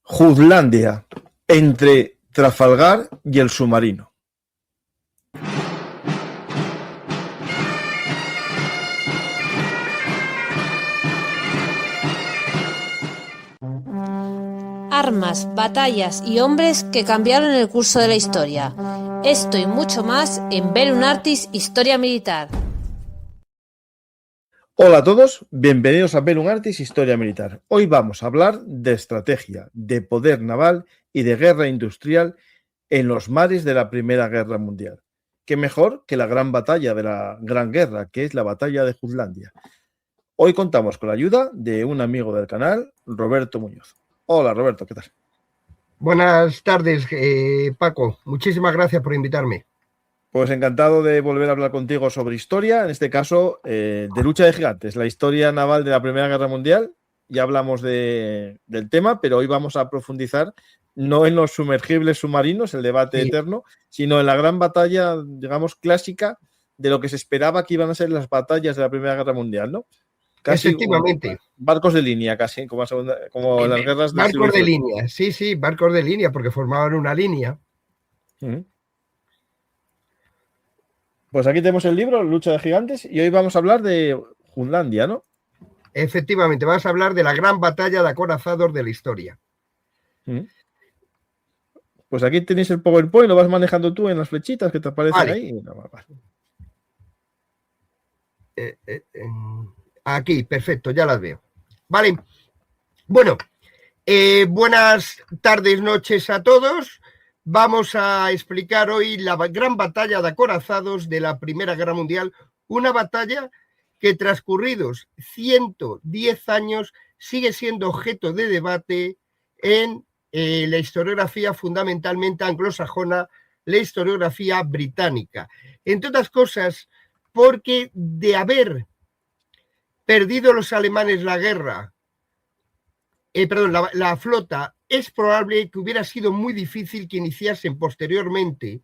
Jutlandia, entre Trafalgar y el submarino. Armas, batallas y hombres que cambiaron el curso de la historia. Esto y mucho más en Bellum Artis Historia Militar. Hola a todos, bienvenidos a Bellum Artis Historia Militar. Hoy vamos a hablar de estrategia, de poder naval y de guerra industrial en los mares de la Primera Guerra Mundial. ¿Qué mejor que la gran batalla de la Gran Guerra, que es la batalla de Jutlandia? Hoy contamos con la ayuda de un amigo del canal, Roberto Muñoz. Hola Roberto, ¿qué tal? Buenas tardes, Paco. Muchísimas gracias por invitarme. Pues encantado de volver a hablar contigo sobre historia, en este caso de lucha de gigantes, la historia naval de la Primera Guerra Mundial. Ya hablamos del tema, pero hoy vamos a profundizar no en los sumergibles submarinos, el debate eterno, sino en la gran batalla, digamos, clásica de lo que se esperaba que iban a ser las batallas de la Primera Guerra Mundial, ¿no? Casi efectivamente. Barcos de línea, casi, como las guerras de barcos de línea, sí, barcos de línea, porque formaban una línea. Pues aquí tenemos el libro, Lucha de Gigantes, y hoy vamos a hablar de Jutlandia, ¿no? Efectivamente, vas a hablar de la gran batalla de acorazados de la historia. Pues aquí tenéis el PowerPoint, lo vas manejando tú en las flechitas que te aparecen ahí. Aquí, perfecto, ya las veo. Vale, bueno, buenas tardes, noches a todos. Vamos a explicar hoy la gran batalla de acorazados de la Primera Guerra Mundial, una batalla que transcurridos 110 años sigue siendo objeto de debate en la historiografía fundamentalmente anglosajona, la historiografía británica. Entre otras cosas, porque de haber perdido los alemanes la guerra, la flota, es probable que hubiera sido muy difícil que iniciasen posteriormente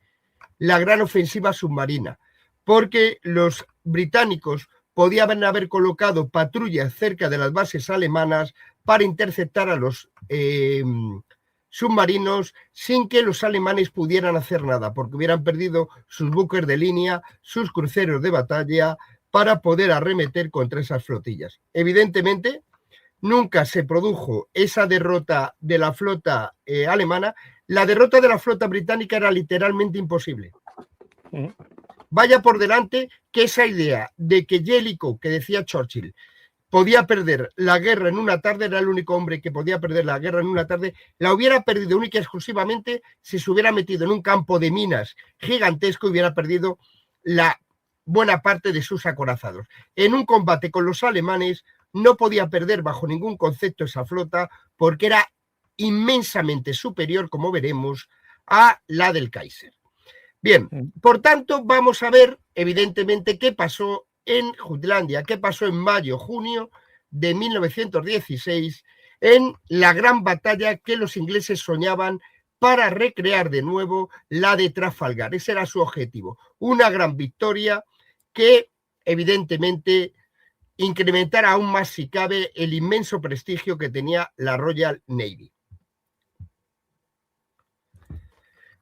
la gran ofensiva submarina, porque los británicos podían haber colocado patrullas cerca de las bases alemanas para interceptar a los submarinos sin que los alemanes pudieran hacer nada, porque hubieran perdido sus buques de línea, sus cruceros de batalla, para poder arremeter contra esas flotillas. Evidentemente, nunca se produjo esa derrota de la flota alemana. La derrota de la flota británica era literalmente imposible. Vaya por delante que esa idea de que Jellicoe, que decía Churchill, podía perder la guerra en una tarde, era el único hombre que podía perder la guerra en una tarde, la hubiera perdido única y exclusivamente si se hubiera metido en un campo de minas gigantesco y hubiera perdido la buena parte de sus acorazados. En un combate con los alemanes no podía perder bajo ningún concepto esa flota porque era inmensamente superior, como veremos, a la del Kaiser. Bien, por tanto, vamos a ver, evidentemente, qué pasó en Jutlandia, qué pasó en mayo-junio de 1916, en la gran batalla que los ingleses soñaban para recrear de nuevo la de Trafalgar. Ese era su objetivo, una gran victoria que, evidentemente, incrementara aún más, si cabe, el inmenso prestigio que tenía la Royal Navy.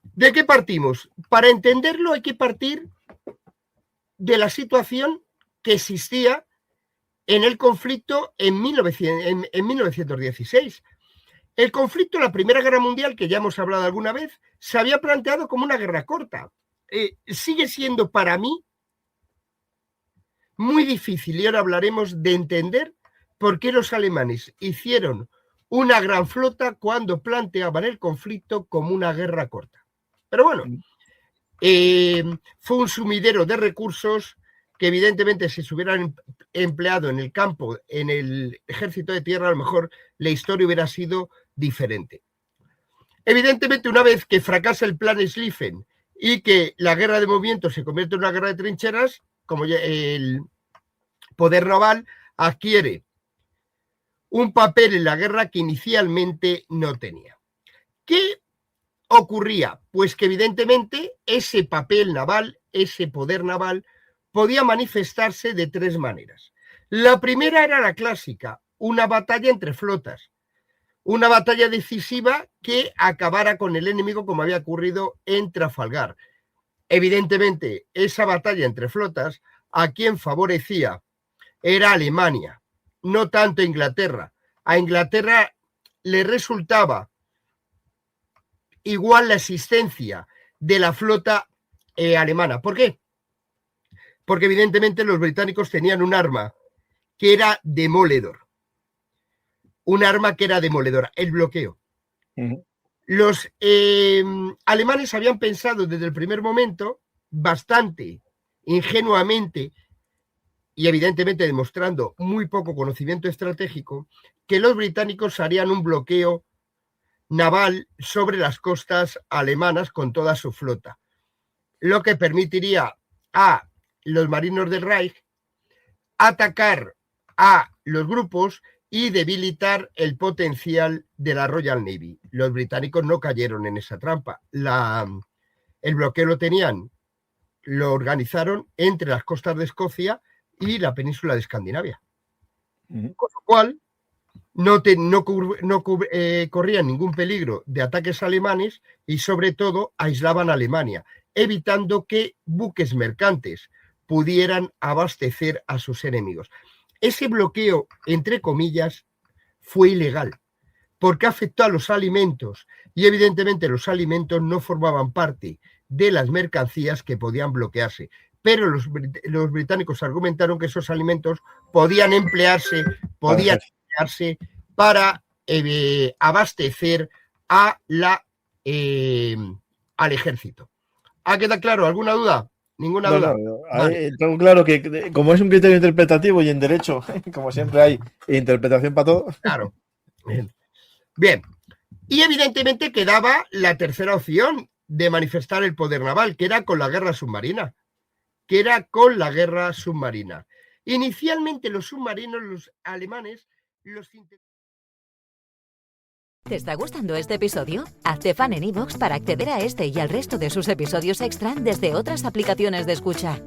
¿De qué partimos? Para entenderlo hay que partir de la situación que existía en el conflicto en 1916. El conflicto de la Primera Guerra Mundial, que ya hemos hablado alguna vez, se había planteado como una guerra corta. Sigue siendo para mí muy difícil, y ahora hablaremos de entender por qué los alemanes hicieron una gran flota cuando planteaban el conflicto como una guerra corta. Pero bueno, fue un sumidero de recursos que evidentemente si se hubieran empleado en el campo, en el ejército de tierra, a lo mejor la historia hubiera sido diferente. Evidentemente, una vez que fracasa el plan Schlieffen y que la guerra de movimiento se convierte en una guerra de trincheras, como ya el poder naval adquiere un papel en la guerra que inicialmente no tenía. ¿Qué ocurría? Pues que evidentemente ese papel naval, ese poder naval, podía manifestarse de tres maneras. La primera era la clásica, una batalla entre flotas. una batalla decisiva que acabara con el enemigo como había ocurrido en Trafalgar. Evidentemente, esa batalla entre flotas, a quien favorecía era Alemania, no tanto Inglaterra. A Inglaterra le resultaba igual la existencia de la flota alemana. ¿Por qué? Porque evidentemente los británicos tenían un arma que era demoledor. Un arma que era demoledora, el bloqueo. Los alemanes habían pensado desde el primer momento, bastante ingenuamente y evidentemente demostrando muy poco conocimiento estratégico, que los británicos harían un bloqueo naval sobre las costas alemanas con toda su flota, lo que permitiría a los marinos del Reich atacar a los grupos y debilitar el potencial de la Royal Navy. Los británicos no cayeron en esa trampa. El bloqueo lo organizaron entre las costas de Escocia y la península de Escandinavia. Con lo cual, no corrían ningún peligro de ataques alemanes y, sobre todo, aislaban a Alemania, evitando que buques mercantes pudieran abastecer a sus enemigos. Ese bloqueo, entre comillas, fue ilegal, porque afectó a los alimentos y, evidentemente, los alimentos no formaban parte de las mercancías que podían bloquearse. Pero los británicos argumentaron que esos alimentos podían emplearse para abastecer al ejército. ¿Ha quedado claro? ¿Alguna duda? Ninguna duda. Vale. Tengo claro que como es un criterio interpretativo y en derecho, como siempre hay interpretación para todo. Claro. Bien. Y evidentemente quedaba la tercera opción de manifestar el poder naval, que era con la guerra submarina. Inicialmente los submarinos, los alemanes, ¿Te está gustando este episodio? Hazte fan en iVoox para acceder a este y al resto de sus episodios extra desde otras aplicaciones de escucha.